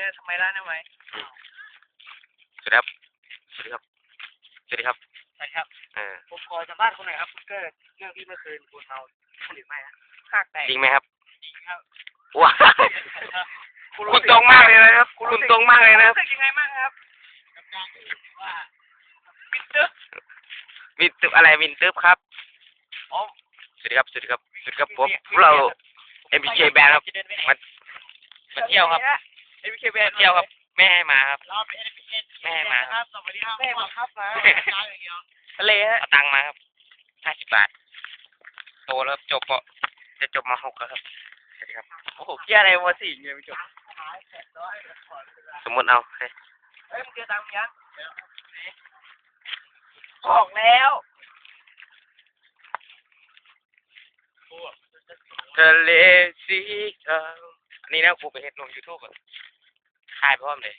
เนี่ยทำไมร้านทำไมสวัสดีครับสวัสดีครับสวัสดีครับใช่ครับผมขอสัมภาษณ์คุณหน่อยครับคุณเกิดเรื่องที่เมื่อคืนคุณเมาหรือไม่ฮะหากแตกจริงไหมครับจริงครับว้าคุณตรงมากเลยนะครับคุณตรงมากเลยนะครับรู้สึกยังไงบ้างครับกับการที่ว่ามินตึ๊บมินตึบอะไรมินตึบครับอ๋อสวัสดีครับสวัสดีครับสวัสดีครับผมเรา MBK Band ครับมาเที่ยวครับ MBK Band เที่ยวครับแม่ให้มาครับเราเป็น MBK แม่ให้มาครับ สวัสดีครับแม่บังคับมาอย่างเดียวทะเลฮะเอาตังค์มาครับ50 บาทโตแล้วจบป.จะจบม.6แล้วครับสวัสดีครับโอ้โหเกี่ยอะไรม.4เนี่ยไม่จบสมมติเอาเฮ้ยมึงเจอตังค์ยังออกแล้วทะเลสีขาวอันนี้นะกูไปเห็นลง YouTube อ่ะถ่ายพร้อมเลย